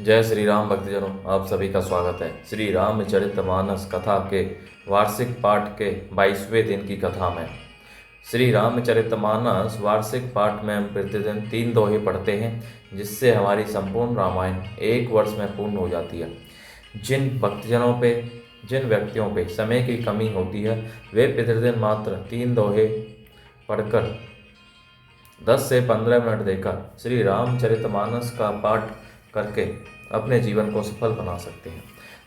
जय श्री राम भक्तजनों, आप सभी का स्वागत है। श्री रामचरितमानस कथा के वार्षिक पाठ के 22वें दिन की कथा में। श्री रामचरितमानस वार्षिक पाठ में हम प्रतिदिन 3 दोहे पढ़ते हैं, जिससे हमारी संपूर्ण रामायण 1 वर्ष में पूर्ण हो जाती है। जिन व्यक्तियों पे समय की कमी होती है, वे प्रतिदिन मात्र 3 दोहे पढ़कर 10 से 15 मिनट देकर श्री रामचरितमानस का पाठ करके अपने जीवन को सफल बना सकते हैं।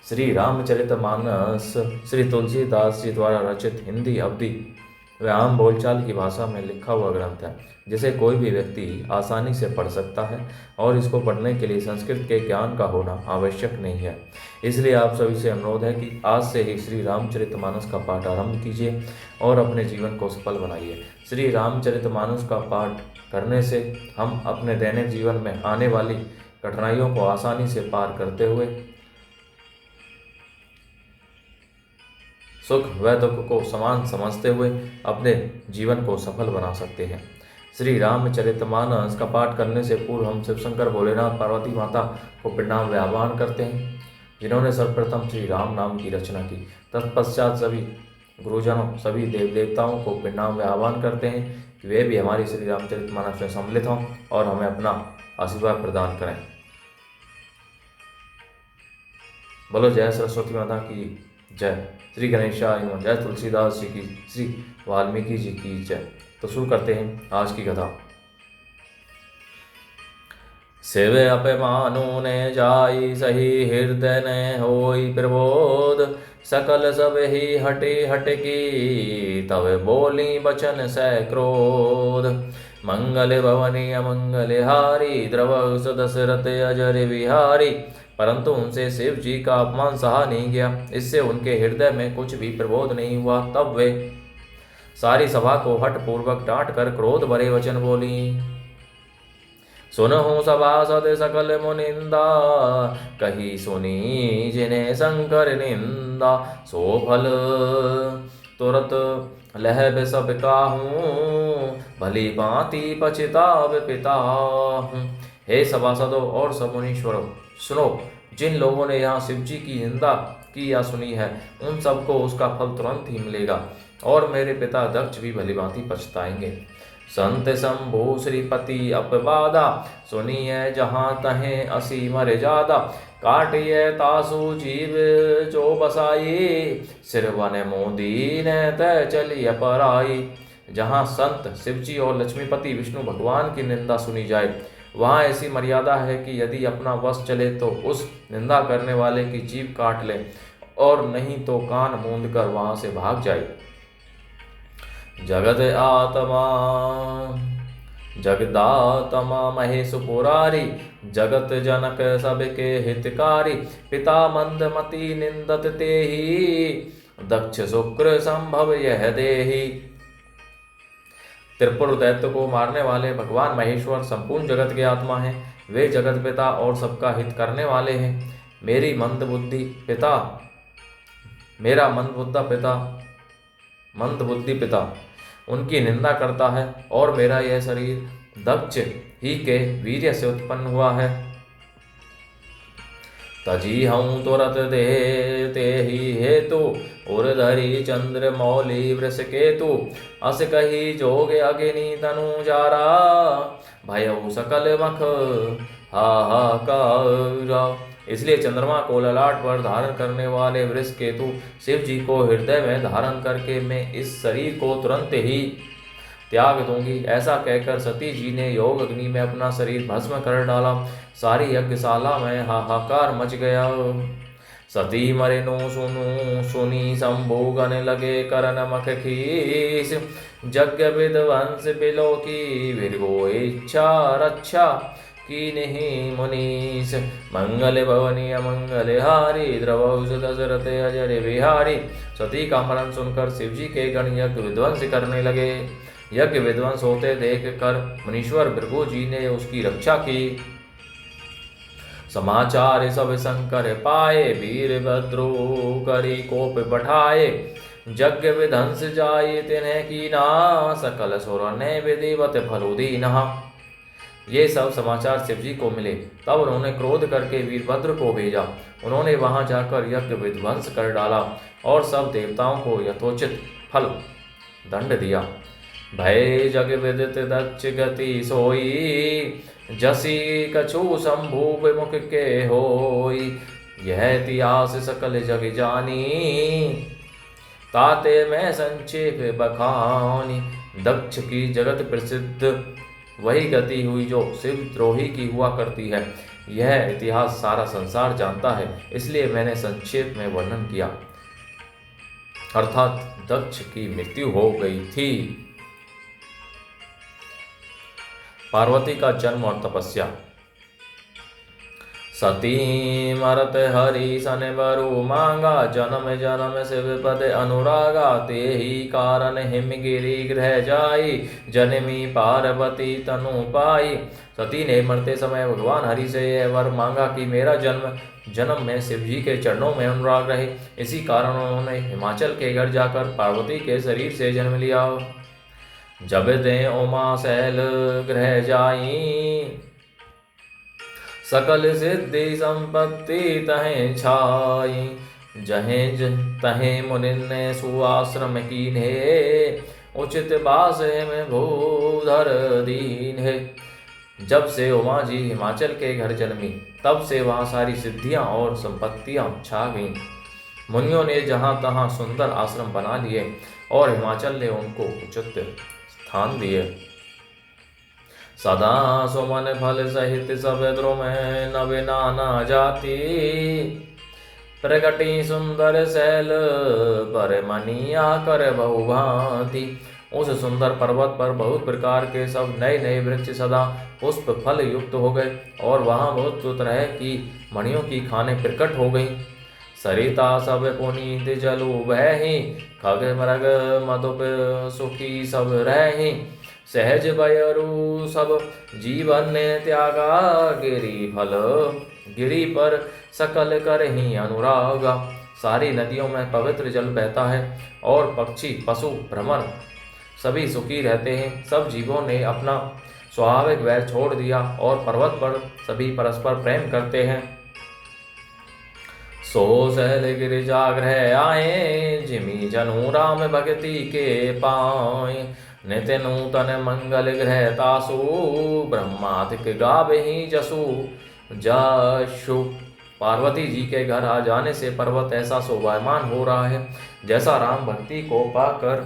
श्री रामचरितमानस श्री तुलसीदास जी द्वारा रचित हिंदी, अवधी व आम बोलचाल की भाषा में लिखा हुआ ग्रंथ है, जिसे कोई भी व्यक्ति आसानी से पढ़ सकता है और इसको पढ़ने के लिए संस्कृत के ज्ञान का होना आवश्यक नहीं है। इसलिए आप सभी से अनुरोध है कि आज से ही श्री रामचरितमानस का पाठ आरंभ कीजिए और अपने जीवन को सफल बनाइए। श्री रामचरितमानस का पाठ करने से हम अपने दैनिक जीवन में आने वाली कठिनाइयों को आसानी से पार करते हुए सुख व दुख को समान समझते हुए अपने जीवन को सफल बना सकते हैं। श्री रामचरितमानस का पाठ करने से पूर्व हम शिव शंकर, भोलेनाथ, पार्वती माता को प्रणाम व आह्वान करते हैं, जिन्होंने सर्वप्रथम श्री राम नाम की रचना की। तत्पश्चात सभी गुरुजनों, सभी देव देवताओं को प्रणाम व आह्वान करते हैं कि वे भी हमारी श्री रामचरितमानस में सम्मिलित हों और हमें अपना आशीर्वाद प्रदान करें। बोलो जय सरस्वती माता की जय, श्री गणेशाय नमः, जय तुलसीदास जी की, श्री वाल्मीकि जी की जय। तो शुरू करते हैं आज की कथा। शिव अपमानो ने जाई, सही हृदय ने होई प्रबोध, सकल सब ही हटे हट की, तब बोली बचन से क्रोध। मंगल भवनी अमंगल हारी, द्रव दशरथ अजर विहारी। परंतु उनसे शिव जी का अपमान सहा नहीं गया, इससे उनके हृदय में कुछ भी प्रबोध नहीं हुआ। तब वे सारी सभा को हठ पूर्वक डांट कर क्रोध भरे वचन बोली। सुनहु सभासद सकल मुनिंदा, कही सुनी जिन्हें शंकर निंदा। सो फल तुरत लह सब काहूं, भली भांति पछताव पिताहूं। हे सभासदों और सब मुनीश्वरों, सुनो, जिन लोगों ने यहाँ शिव जी की निंदा की या सुनी है, उन सबको उसका फल तुरंत ही मिलेगा और मेरे पिता दक्ष भी भली भांति पछताएंगे। संत शंभु श्रीपति अपवादा, सुनिए जहाँ तहें असी मर जादा। काटिए तासु जीव जो बसाई, सिरवन मोदी ने तय चलिए पराई। जहाँ संत शिवजी और लक्ष्मीपति विष्णु भगवान की निंदा सुनी जाए, वहाँ ऐसी मर्यादा है कि यदि अपना वश चले तो उस निंदा करने वाले की जीभ काट ले, और नहीं तो कान मूंद कर वहाँ से भाग जाए। जगदात्मा महेश पुरारी, जगत जनक सबके हितकारी। पिता मंदमति निंदत तेहि, दक्ष शुक्र संभव यह देहि। त्रिपुर दैत्य को मारने वाले भगवान महेश्वर संपूर्ण जगत के आत्मा हैं। वे जगत पिता और सबका हित करने वाले हैं। मेरा मंदबुद्धि पिता उनकी निंदा करता है, और मेरा यह शरीर दक्ष ही के वीर्य से उत्पन्न हुआ है। तजी हूँ तुरत दे ते ही हेतु, उर्धरी चंद्र मौली वृष केतु। अस कही जोग अग्नि तनु जारा, भयउ सकल मख हाहाकार। इसलिए चंद्रमा को ललाट पर धारण करने वाले वृष केतु शिव जी को हृदय में धारण करके मैं इस शरीर को तुरंत ही त्याग दूंगी। ऐसा कहकर सती जी ने योग अग्नि में अपना शरीर भस्म कर डाला। सारी यज्ञशाला में हाहाकार मच गया। सती मरिनो सुनु सुनी शंभु गन लगे करन मख खीस। यज्ञ विध्वंस बिलो की विरगो इच्छा रक्षा की नहीं मुनीस। मंगल भवनी अमंगल हारी, द्रवौस दशरथ अजर विहारी। सती का मरण सुनकर शिवजी के गण यज्ञ विध्वंस करने लगे। यज्ञ विध्वंस होते देख कर मुनीश्वर भृगु जी ने उसकी रक्षा की। समाचार सब शंकर पाए, वीरभद्रो करी कोप बढ़ाए। यज्ञ विध्वंस जाए तिन्हें कीना, सकल सुर ने विधिवत फलो दीना। ये सब समाचार शिव जी को मिले। तब उन्होंने क्रोध करके वीरभद्र को भेजा। उन्होंने वहां जाकर यज्ञ विध्वंस कर डाला और सब देवताओं को यथोचित फल दंड दिया। भय जग विदित दक्ष गति सोई, जसी कछु शंभु विमुख के होई। यह इतिहास सकल जग जानी, ताते मैं संक्षेप बखानी। दक्ष की जगत प्रसिद्ध वही गति हुई जो शिव द्रोही की हुआ करती है। यह इतिहास सारा संसार जानता है, इसलिए मैंने संक्षेप में वर्णन किया। अर्थात दक्ष की मृत्यु हो गई थी। पार्वती का जन्म और तपस्या। सती मरत हरि सन बरु मांगा, जन्म जन्म शिव पद अनुरागा। ते ही कारण हिमगिरि गृह जाई, जन्मी पार्वती तनु पाई। सती ने मरते समय भगवान हरि से यह वर मांगा कि मेरा जन्म में शिव जी के चरणों में अनुराग रहे। इसी कारण उन्होंने हिमाचल के घर जाकर पार्वती के शरीर से जन्म लिया। जब दे उमा शैल गृह जाई, सकल सिद्धि संपत्ति तहें छाई। जहें तहें मुनिन्ने सुआश्रम कीन्हे, उचित बास में भूधर दीन है। जब से उमा जी हिमाचल के घर जन्मी, तब से वहाँ सारी सिद्धियां और संपत्तियां छा गईं। मुनियों ने जहाँ तहाँ सुंदर आश्रम बना लिए और हिमाचल ने उनको उचित स्थान दिए। सदा सुमन फल सहित सब द्रुम नव नाना जाति, प्रगति सुंदर शैल पर मनिया कर बहुभांति। उस सुंदर पर्वत पर बहुत प्रकार के सब नए नए वृक्ष सदा पुष्प फल युक्त हो गए और वहाँ बहुत तरह की मणियों की खाने प्रकट हो गई। सरिता सब पुनीत जलु बहि, खग मृग मधुप सुखी सब रहि। सहज बयरु सब जीवन ने त्यागा, गिरी फल गिरी पर सकल कर ही अनुरागा। सारी नदियों में पवित्र जल बहता है और पक्षी पशु भ्रमर सभी सुखी रहते हैं। सब जीवों ने अपना स्वाभाविक वैर छोड़ दिया और पर्वत पर सभी परस्पर प्रेम करते हैं। सो सहल गिरिजागृह आए, जिमी जनु राम भगति के पाए। नित्य नूतन मंगल गृह तासु, ब्रह्मादिक गावे ही जसु जशु। पार्वती जी के घर आ जाने से पर्वत ऐसा शोभायमान हो रहा है जैसा राम भक्ति को पाकर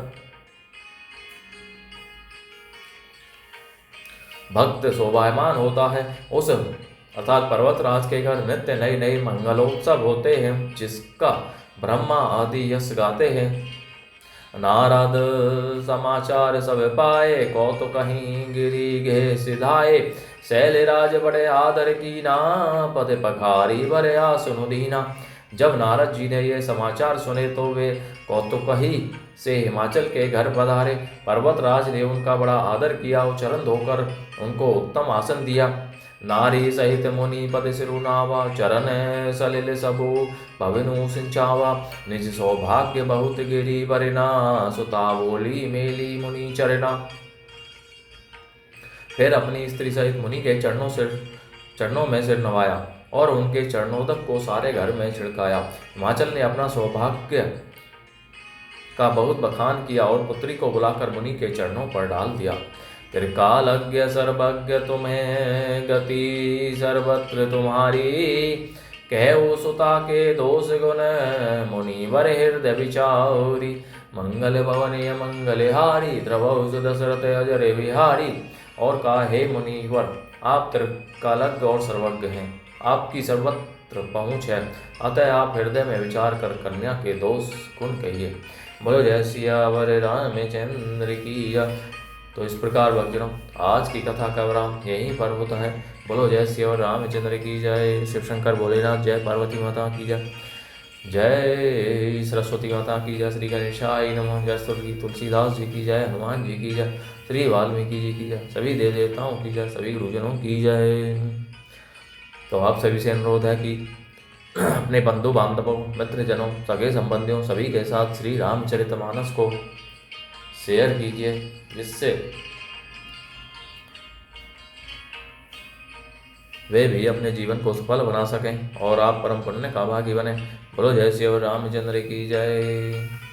भक्त शोभायमान होता है। उस अर्थात पर्वतराज के घर नित्य नए नए मंगलोत्सव होते हैं, जिसका ब्रह्मा आदि यश गाते हैं। नारद समाचार सब पाए, कौतुक कहीं गिरी गे सिधाए। शैलराज बड़े आदर की ना, पद पखारी बरया सुनु दीना। जब नारद जी ने ये समाचार सुने तो वे कौतुकही से हिमाचल के घर पधारे। पर्वतराज ने उनका बड़ा आदर किया और चरण धोकर उनको उत्तम आसन दिया। नारी सहित मुनि पद सिरुनावा, चरण सलिल सबु भविनु सिंचावा। निज सौभाग्य बहुत गिरी बरना, सुता बोली मेली मुनि चरना। फिर अपनी स्त्री सहित मुनि के चरणों में सिर नवाया और उनके चरणोदक को सारे घर में छिड़काया। हिमाचल ने अपना सौभाग्य का बहुत बखान किया और पुत्री को बुलाकर मुनि के चरणों पर डाल दिया। त्रिकालज्ञ सर्वज्ञ तुम्हें गति सर्वत्र तुम्हारी, कहो सुता के दोष गुण मुनिवर हृदय विचारी। मंगल भवनीय मंगलहारी, द्रवौ दशरथ अजर विहारी। और कहा, हे मुनिवर, आप त्रिकालज्ञ और सर्वज्ञ हैं, आपकी सर्वत्र पहुँच है, अतः आप हृदय में विचार कर कन्या के दोष गुण कहिए। बोलो जय सियावर रामचंद्र की जय। तो इस प्रकार भक्तजनों, आज की कथा का विराम यहीं पर होता है। बोलो जय सियावर रामचंद्र की जय। शिव शंकर भोलेनाथ, जय पार्वती माता की जय। जय सरस्वती माता की जय। श्री गणेशाय नमः। जय स्वर्गीय तुलसीदास जी की जय, हनुमान जी की जय, श्री वाल्मीकि जी की जय, सभी देव देवताओं की जय, सभी गुरुजनों की जय। तो आप सभी से अनुरोध है कि अपने बंधु बांधवों, मित्रजनों, सगे संबंधियों सभी के साथ श्री रामचरितमानस को शेयर कीजिए, जिससे वे भी अपने जीवन को सफल बना सकें और आप परम पुण्य का भागी बने। बोलो जय श्री रामचंद्र की जय।